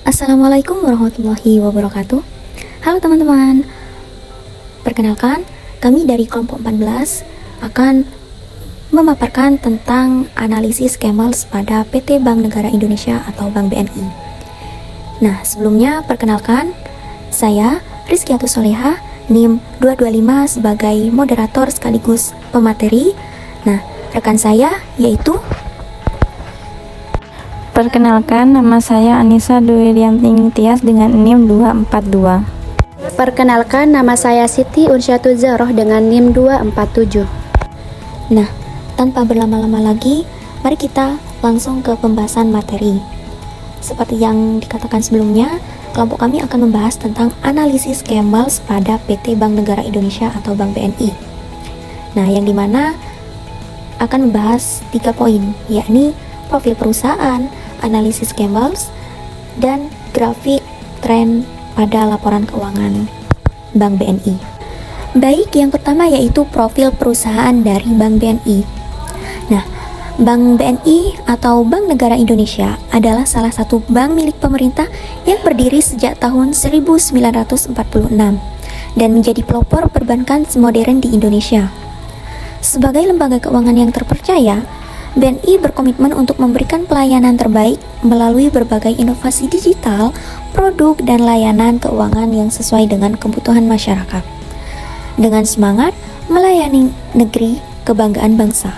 Assalamualaikum warahmatullahi wabarakatuh. Halo teman-teman. Perkenalkan, kami dari kelompok 14 akan memaparkan tentang analisis Camels pada PT Bank Negara Indonesia atau Bank BNI. Nah, sebelumnya perkenalkan, saya Rizkiatus Soleha, NIM 225 sebagai moderator sekaligus pemateri. Nah, rekan saya yaitu Perkenalkan, nama saya Anissa Duwirianti Tias dengan NIM 242. Perkenalkan, nama saya Siti Unsyatu Zaroh dengan NIM 247. Nah, tanpa berlama-lama lagi, mari kita langsung ke pembahasan materi. Seperti yang dikatakan sebelumnya, kelompok kami akan membahas tentang analisis Camels pada PT Bank Negara Indonesia atau Bank BNI. Nah, yang dimana akan membahas 3 poin, yakni profil perusahaan, analisis Camels, dan grafik tren pada laporan keuangan Bank BNI. Baik, yang pertama yaitu profil perusahaan dari Bank BNI. Nah, Bank BNI atau Bank Negara Indonesia adalah salah satu bank milik pemerintah yang berdiri sejak tahun 1946 dan menjadi pelopor perbankan modern di Indonesia. Sebagai lembaga keuangan yang terpercaya, BNI berkomitmen untuk memberikan pelayanan terbaik melalui berbagai inovasi digital, produk, dan layanan keuangan yang sesuai dengan kebutuhan masyarakat. Dengan semangat melayani negeri kebanggaan bangsa,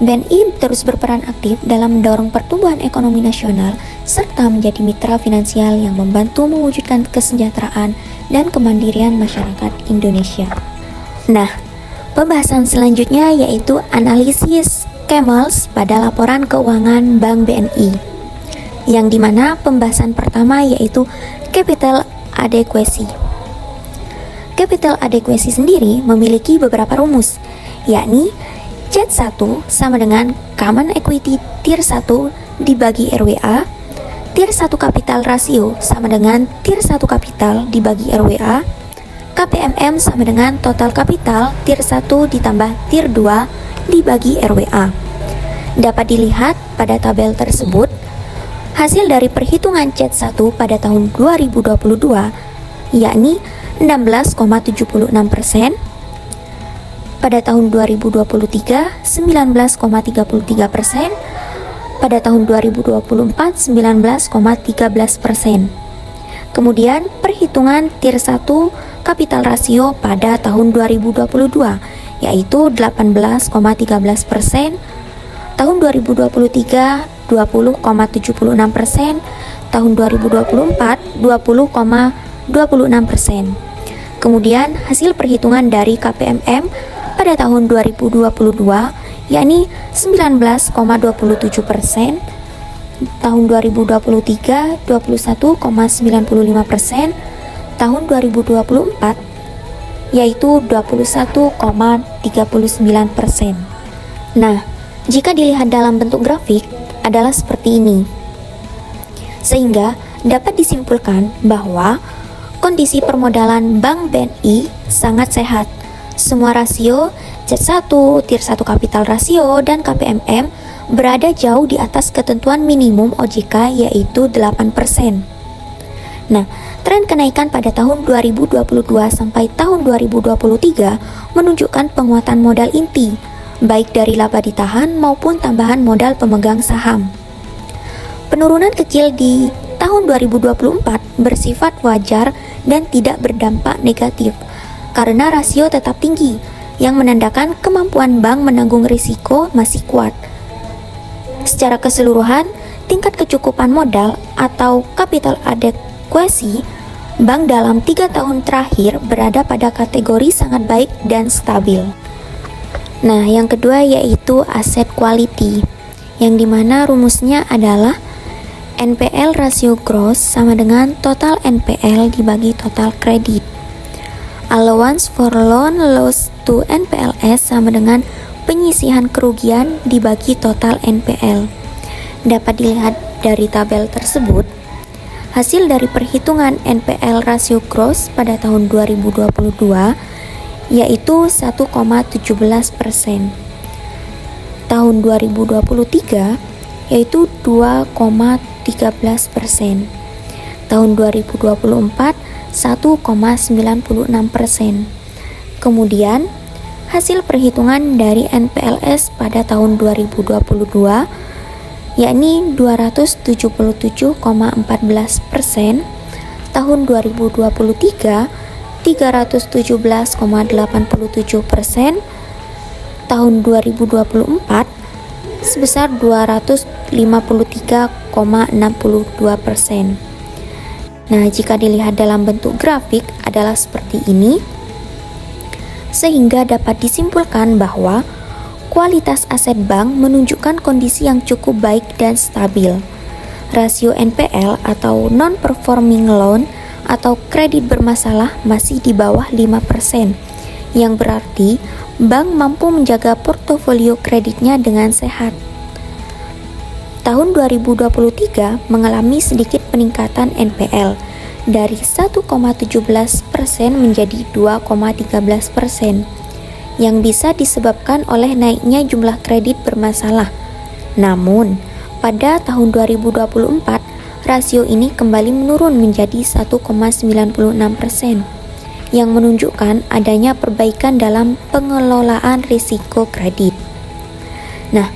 BNI terus berperan aktif dalam mendorong pertumbuhan ekonomi nasional serta menjadi mitra finansial yang membantu mewujudkan kesejahteraan dan kemandirian masyarakat Indonesia. Nah, pembahasan selanjutnya yaitu analisis Camels pada laporan keuangan Bank BNI, yang dimana pembahasan pertama yaitu capital adequacy. Capital adequacy sendiri memiliki beberapa rumus, yakni C1 sama dengan Common Equity Tier 1 dibagi RWA, Tier 1 Capital Ratio sama dengan Tier 1 Capital dibagi RWA, KPMM sama dengan Total Capital Tier 1 ditambah Tier 2 dibagi RWA. Dapat dilihat pada tabel tersebut, hasil dari perhitungan C1 pada tahun 2022 yakni 16,76%, pada tahun 2023 19,33%, pada tahun 2024 19,13%. Kemudian perhitungan Tier 1 Capital Ratio pada tahun 2022 yaitu 18,13%, tahun 2023 20,76%, tahun 2024 20,26%. Kemudian hasil perhitungan dari KPMM pada tahun 2022 yakni 19,27%, tahun 2023 21,95%, tahun 2024 yaitu 21,39%. Nah, jika dilihat dalam bentuk grafik adalah seperti ini. Sehingga dapat disimpulkan bahwa kondisi permodalan Bank BNI sangat sehat. Semua rasio C1, Tier 1 Capital Ratio, dan KPMM berada jauh di atas ketentuan minimum OJK yaitu 8%. Nah, tren kenaikan pada tahun 2022 sampai tahun 2023 menunjukkan penguatan modal inti, baik dari laba ditahan maupun tambahan modal pemegang saham. Penurunan kecil di tahun 2024 bersifat wajar dan tidak berdampak negatif, karena rasio tetap tinggi, yang menandakan kemampuan bank menanggung risiko masih kuat. Secara keseluruhan, tingkat kecukupan modal atau capital adequacy bank dalam 3 tahun terakhir berada pada kategori sangat baik dan stabil. Nah, yang kedua yaitu asset quality, yang dimana rumusnya adalah NPL rasio gross sama dengan total NPL dibagi total kredit. Allowance for loan loss to NPLs sama dengan penyisihan kerugian dibagi total NPL. Dapat dilihat dari tabel tersebut, hasil dari perhitungan NPL rasio gross pada tahun 2022 yaitu 1,17%. Tahun 2023 yaitu 2,13%. tahun 2024 1,96%. Kemudian, hasil perhitungan dari NPLS pada tahun 2022 yakni 277,14%, tahun 2023 317,87%, tahun 2024 sebesar 253,62%. Nah, jika dilihat dalam bentuk grafik adalah seperti ini, sehingga dapat disimpulkan bahwa kualitas aset bank menunjukkan kondisi yang cukup baik dan stabil. Rasio NPL atau non-performing loan atau kredit bermasalah masih di bawah 5%, yang berarti bank mampu menjaga portofolio kreditnya dengan sehat. Tahun 2023 mengalami sedikit peningkatan NPL dari 1,17% menjadi 2,13%, yang bisa disebabkan oleh naiknya jumlah kredit bermasalah. Namun, pada tahun 2024, rasio ini kembali menurun menjadi 1,96%, yang menunjukkan adanya perbaikan dalam pengelolaan risiko kredit. Nah,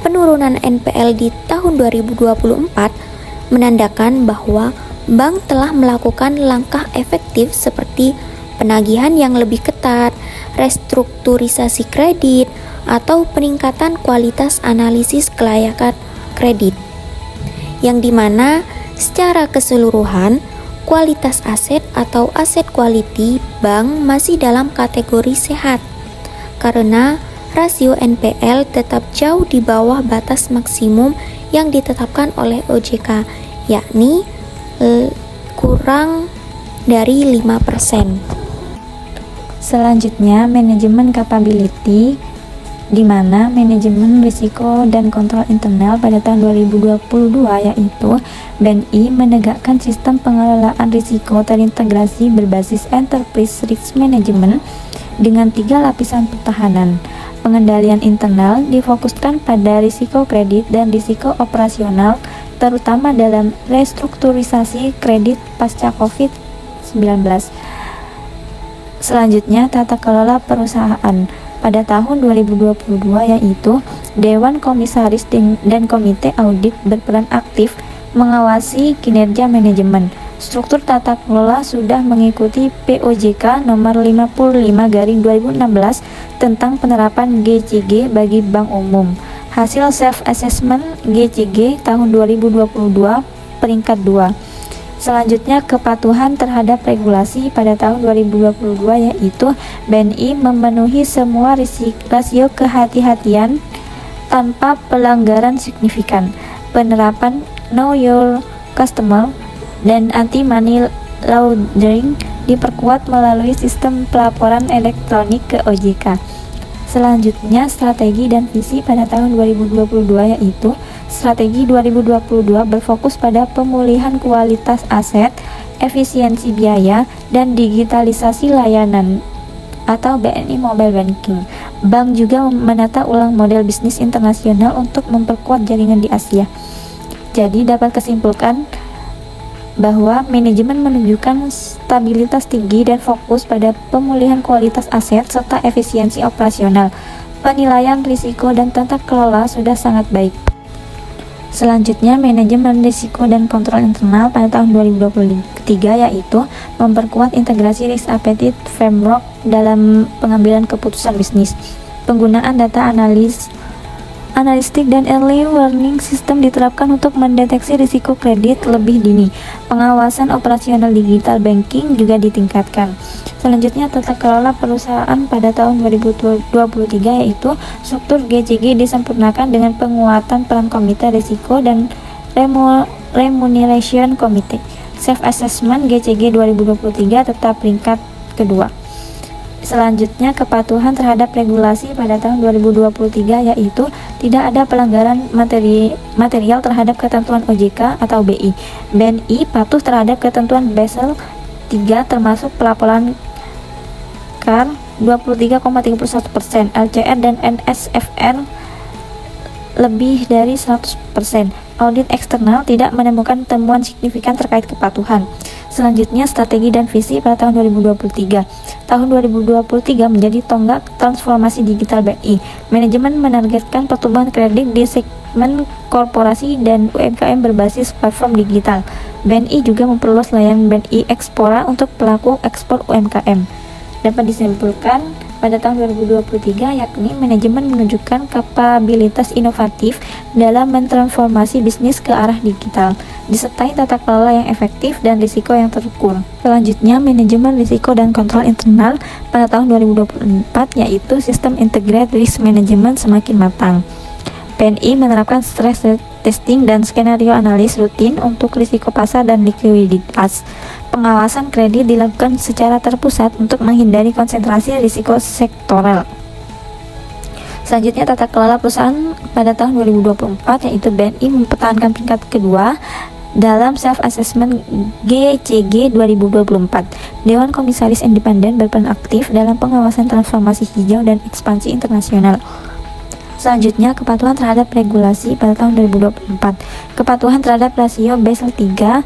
penurunan NPL di tahun 2024 menandakan bahwa bank telah melakukan langkah efektif seperti penagihan yang lebih ketat, restrukturisasi kredit, atau peningkatan kualitas analisis kelayakan kredit, yang dimana secara keseluruhan kualitas aset atau aset quality bank masih dalam kategori sehat karena rasio NPL tetap jauh di bawah batas maksimum yang ditetapkan oleh OJK, yakni kurang dari 5%. Selanjutnya, manajemen capability, di mana manajemen risiko dan kontrol internal pada tahun 2022 yaitu BNI menegakkan sistem pengelolaan risiko terintegrasi berbasis enterprise risk management dengan 3 lapisan pertahanan. Pengendalian internal difokuskan pada risiko kredit dan risiko operasional, terutama dalam restrukturisasi kredit pasca COVID-19. Selanjutnya, tata kelola perusahaan pada tahun 2022 yaitu Dewan Komisaris dan Komite Audit berperan aktif mengawasi kinerja manajemen. Struktur tata kelola sudah mengikuti POJK nomor 55/2016 tentang penerapan GCG bagi bank umum. Hasil self-assessment GCG tahun 2022 peringkat 2. Selanjutnya, kepatuhan terhadap regulasi pada tahun 2022 yaitu BNI memenuhi semua rasio kehati-hatian tanpa pelanggaran signifikan. Penerapan Know Your Customer dan anti-money laundering diperkuat melalui sistem pelaporan elektronik ke OJK. Selanjutnya, strategi dan visi pada tahun 2022 yaitu strategi 2022 berfokus pada pemulihan kualitas aset, efisiensi biaya, dan digitalisasi layanan atau BNI Mobile Banking. Bank juga menata ulang model bisnis internasional untuk memperkuat jaringan di Asia. Jadi dapat kesimpulkan bahwa manajemen menunjukkan stabilitas tinggi dan fokus pada pemulihan kualitas aset serta efisiensi operasional. Penilaian risiko dan tata kelola sudah sangat baik. Selanjutnya, manajemen risiko dan kontrol internal pada tahun 2023 yaitu memperkuat integrasi risk appetite framework dalam pengambilan keputusan bisnis. Penggunaan data analistik dan early warning system diterapkan untuk mendeteksi risiko kredit lebih dini. Pengawasan operasional digital banking juga ditingkatkan. Selanjutnya, tata kelola perusahaan pada tahun 2023 yaitu struktur GCG disempurnakan dengan penguatan peran komite risiko dan remuneration committee. Self-assessment GCG 2023 tetap peringkat kedua. Selanjutnya, kepatuhan terhadap regulasi pada tahun 2023 yaitu tidak ada pelanggaran material terhadap ketentuan OJK atau BI. BNI patuh terhadap ketentuan Basel 3 termasuk pelaporan CAR 23,31%, LCR dan NSFR lebih dari 100%. Audit eksternal tidak menemukan temuan signifikan terkait kepatuhan. Selanjutnya, strategi dan visi pada tahun 2023. Tahun 2023 menjadi tonggak transformasi digital BNI. Manajemen menargetkan pertumbuhan kredit di segmen korporasi dan UMKM berbasis platform digital. BNI juga memperluas layanan BNI Ekspora untuk pelaku ekspor UMKM. Dapat disimpulkan pada tahun 2023, yakni manajemen menunjukkan kapabilitas inovatif dalam mentransformasi bisnis ke arah digital, disertai tata kelola yang efektif dan risiko yang terukur. Selanjutnya, manajemen risiko dan kontrol internal pada tahun 2024, yaitu sistem integrated risk management semakin matang. BNI menerapkan stress testing dan skenario analis rutin untuk risiko pasar dan likuiditas. Pengawasan kredit dilakukan secara terpusat untuk menghindari konsentrasi risiko sektoral. Selanjutnya, tata kelola perusahaan pada tahun 2024, yaitu BNI mempertahankan peringkat kedua dalam self-assessment GCG 2024. Dewan Komisaris Independen berperan aktif dalam pengawasan transformasi hijau dan ekspansi internasional. Selanjutnya, kepatuhan terhadap regulasi pada tahun 2024. Kepatuhan terhadap rasio Basel III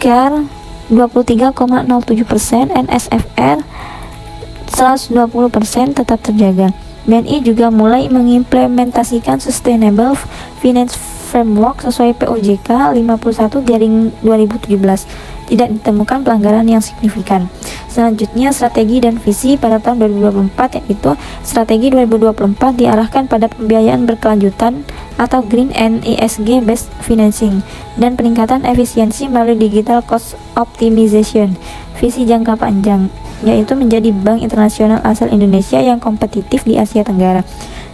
CAR 23,07%, NSFR 120% tetap terjaga. BNI juga mulai mengimplementasikan Sustainable Finance Framework sesuai POJK 51/2017. Tidak ditemukan pelanggaran yang signifikan. Selanjutnya, strategi dan visi pada tahun 2024, yaitu strategi 2024 diarahkan pada pembiayaan berkelanjutan atau Green and ESG based financing dan peningkatan efisiensi melalui digital cost optimization. Visi jangka panjang, yaitu menjadi bank internasional asal Indonesia yang kompetitif di Asia Tenggara.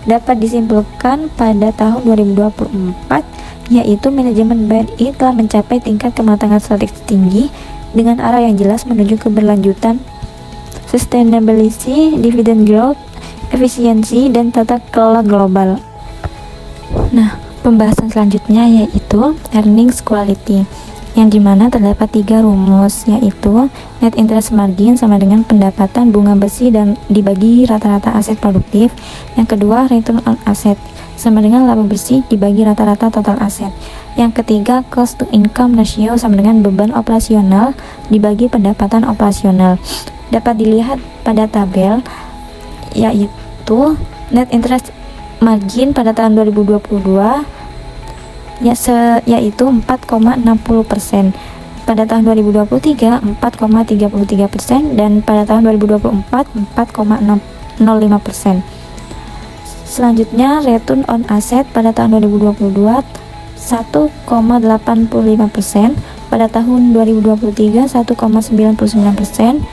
Dapat disimpulkan pada tahun 2024, yaitu manajemen BNI telah mencapai tingkat kematangan strategis tinggi dengan arah yang jelas menuju keberlanjutan, sustainability, dividend growth, efisiensi, dan tata kelola global. Nah, pembahasan selanjutnya yaitu earnings quality, yang dimana terdapat 3 rumus, yaitu net interest margin sama dengan pendapatan bunga bersih dan dibagi rata-rata aset produktif. Yang kedua, return on asset sama dengan laba bersih dibagi rata-rata total aset. Yang ketiga, cost to income ratio sama dengan beban operasional dibagi pendapatan operasional. Dapat dilihat pada tabel, yaitu net interest margin pada tahun 2022 yaitu 4,60%. Pada tahun 2023 4,33% dan pada tahun 2024 4,05%. Selanjutnya, return on asset pada tahun 2022 1,85%, pada tahun 2023 1,99%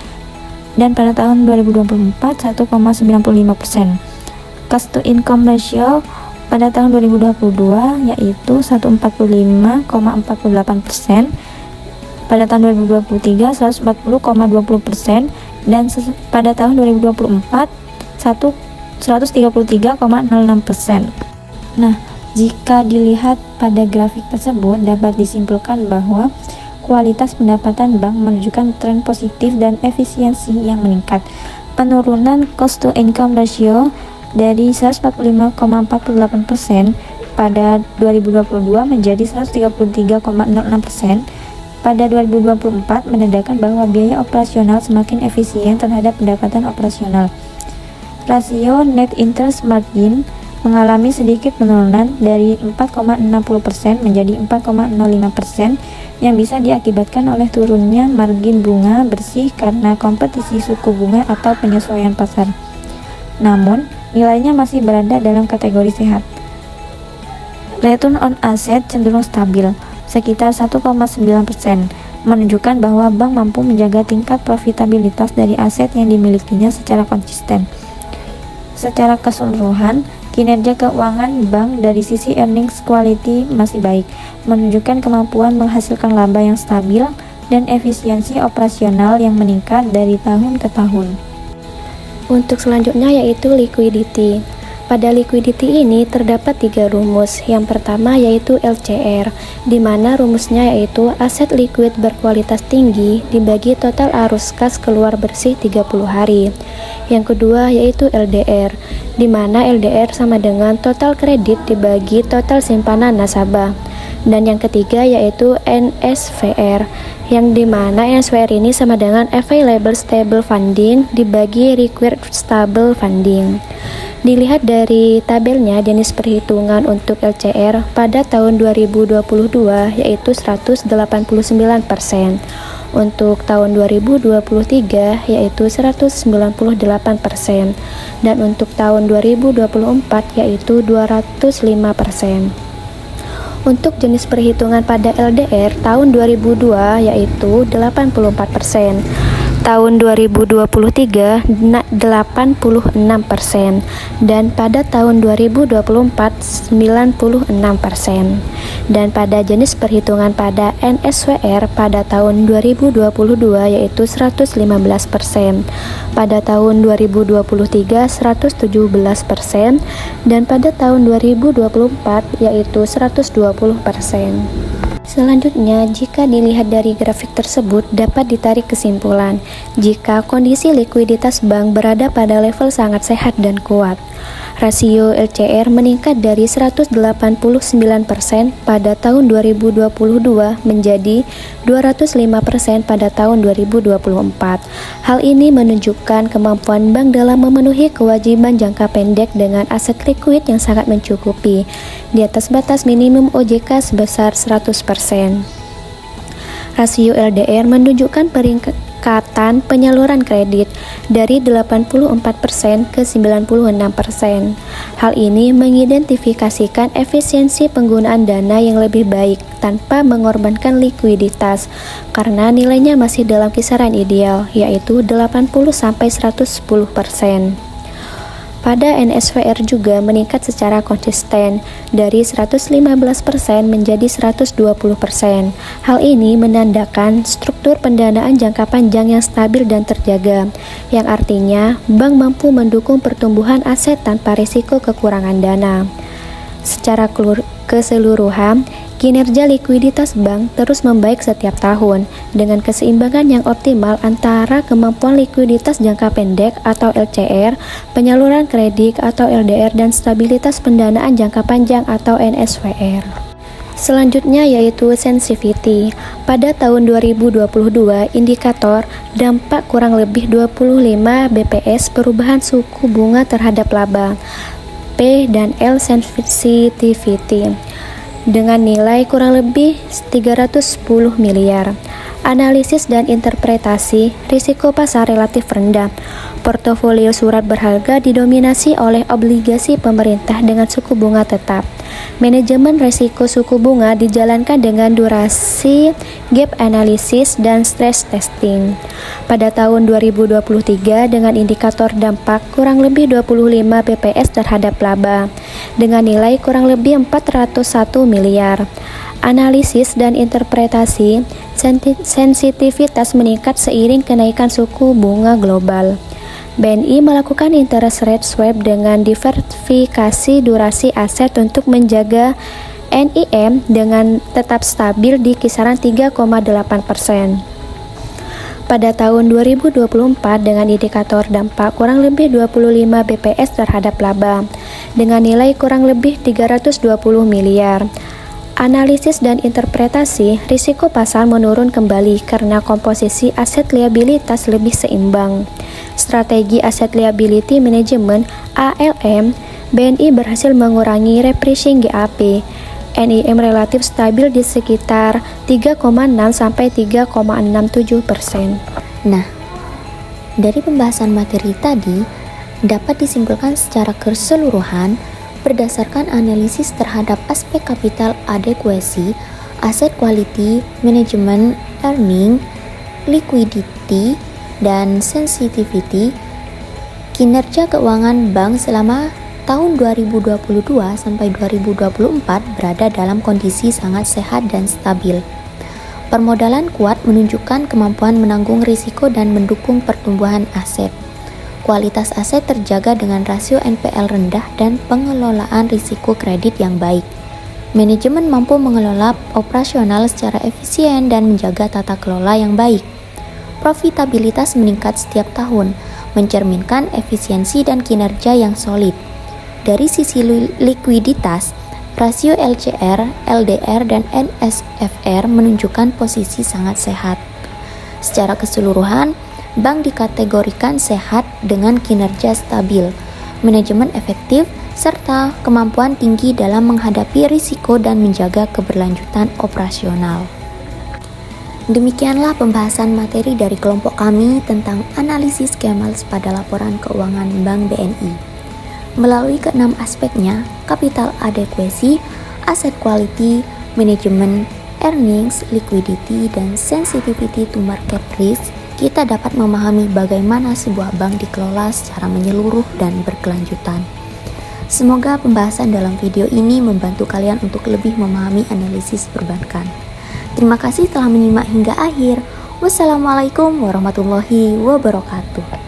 dan pada tahun 2024 1,95%. Cost to income ratio pada tahun 2022 yaitu 145,48%, pada tahun 2023 140,20% dan pada tahun 2024 133,06%. Nah, jika dilihat pada grafik tersebut dapat disimpulkan bahwa kualitas pendapatan bank menunjukkan tren positif dan efisiensi yang meningkat. Penurunan cost to income ratio dari 145,48% pada 2022 menjadi 133,06% pada 2024 menandakan bahwa biaya operasional semakin efisien terhadap pendapatan operasional. Rasio net interest margin mengalami sedikit penurunan dari 4,60% menjadi 4,05% yang bisa diakibatkan oleh turunnya margin bunga bersih karena kompetisi suku bunga atau penyesuaian pasar. Namun, nilainya masih berada dalam kategori sehat. Return on asset cenderung stabil, sekitar 1,9%, menunjukkan bahwa bank mampu menjaga tingkat profitabilitas dari aset yang dimilikinya secara konsisten. Secara keseluruhan, kinerja keuangan bank dari sisi earnings quality masih baik, menunjukkan kemampuan menghasilkan laba yang stabil dan efisiensi operasional yang meningkat dari tahun ke tahun. Untuk selanjutnya yaitu liquidity. Pada liquidity ini terdapat 3 rumus. Yang pertama yaitu LCR, di mana rumusnya yaitu aset liquid berkualitas tinggi dibagi total arus kas keluar bersih 30 hari. Yang kedua yaitu LDR, di mana LDR sama dengan total kredit dibagi total simpanan nasabah. Dan yang ketiga yaitu NSVR, yang dimana NSVR ini sama dengan Available Stable Funding dibagi Required Stable Funding. Dilihat dari tabelnya, jenis perhitungan untuk LCR pada tahun 2022 yaitu 189%, untuk tahun 2023 yaitu 198%, dan untuk tahun 2024 yaitu 205%. Untuk jenis perhitungan pada LDR tahun 2002 yaitu 84%, tahun 2023 86%, dan pada tahun 2024 96%. Dan pada jenis perhitungan pada NSWR pada tahun 2022 yaitu 115%, pada tahun 2023 117%, dan pada tahun 2024 yaitu 120%. Selanjutnya, jika dilihat dari grafik tersebut, dapat ditarik kesimpulan jika kondisi likuiditas bank berada pada level sangat sehat dan kuat. Rasio LCR meningkat dari 189% pada tahun 2022 menjadi 205% pada tahun 2024. Hal ini menunjukkan kemampuan bank dalam memenuhi kewajiban jangka pendek dengan aset likuid yang sangat mencukupi, di atas batas minimum OJK sebesar 100%. Rasio LDR menunjukkan peningkatan penyaluran kredit dari 84% ke 96%. Hal ini mengidentifikasikan efisiensi penggunaan dana yang lebih baik tanpa mengorbankan likuiditas karena nilainya masih dalam kisaran ideal, yaitu 80-110%. Pada NSVR juga meningkat secara konsisten dari 115% menjadi 120%. Hal ini menandakan struktur pendanaan jangka panjang yang stabil dan terjaga, yang artinya bank mampu mendukung pertumbuhan aset tanpa risiko kekurangan dana. Secara keseluruhan, kinerja likuiditas bank terus membaik setiap tahun dengan keseimbangan yang optimal antara kemampuan likuiditas jangka pendek atau LCR, penyaluran kredit atau LDR, dan stabilitas pendanaan jangka panjang atau NSVR. Selanjutnya yaitu sensitivity. Pada tahun 2022, indikator dampak kurang lebih 25 BPS perubahan suku bunga terhadap laba P dan L sensitivity dengan nilai kurang lebih 310 miliar. Analisis dan interpretasi risiko pasar relatif rendah. Portofolio surat berharga didominasi oleh obligasi pemerintah dengan suku bunga tetap. Manajemen risiko suku bunga dijalankan dengan durasi gap analysis dan stress testing. Pada tahun 2023 dengan indikator dampak kurang lebih 25 BPS terhadap laba dengan nilai kurang lebih 401 miliar. Analisis dan interpretasi sensitivitas meningkat seiring kenaikan suku bunga global. BNI melakukan interest rate swap dengan diversifikasi durasi aset untuk menjaga NIM dengan tetap stabil di kisaran 3,8%. Pada tahun 2024 dengan indikator dampak kurang lebih 25 BPS terhadap laba dengan nilai kurang lebih 320 miliar. Analisis dan interpretasi risiko pasar menurun kembali karena komposisi aset liabilitas lebih seimbang. Strategi Asset Liability Management (ALM), BNI berhasil mengurangi repricing GAP. NIM relatif stabil di sekitar 3,6 sampai 3,67%. Nah, dari pembahasan materi tadi dapat disimpulkan secara keseluruhan berdasarkan analisis terhadap aspek capital adequacy, asset quality, manajemen, earning, liquidity, dan sensitivity, kinerja keuangan bank selama tahun 2022 sampai 2024 berada dalam kondisi sangat sehat dan stabil. Permodalan kuat menunjukkan kemampuan menanggung risiko dan mendukung pertumbuhan aset. Kualitas aset terjaga dengan rasio NPL rendah dan pengelolaan risiko kredit yang baik. Manajemen mampu mengelola operasional secara efisien dan menjaga tata kelola yang baik. Profitabilitas meningkat setiap tahun, mencerminkan efisiensi dan kinerja yang solid. Dari sisi likuiditas, rasio LCR, LDR, dan NSFR menunjukkan posisi sangat sehat. Secara keseluruhan, bank dikategorikan sehat dengan kinerja stabil, manajemen efektif, serta kemampuan tinggi dalam menghadapi risiko dan menjaga keberlanjutan operasional. Demikianlah pembahasan materi dari kelompok kami tentang analisis KEMALS pada laporan keuangan Bank BNI. Melalui keenam aspeknya, capital adequacy, asset quality, manajemen, earnings, liquidity, dan sensitivity to market risk, kita dapat memahami bagaimana sebuah bank dikelola secara menyeluruh dan berkelanjutan. Semoga pembahasan dalam video ini membantu kalian untuk lebih memahami analisis perbankan. Terima kasih telah menyimak hingga akhir. Wassalamualaikum warahmatullahi wabarakatuh.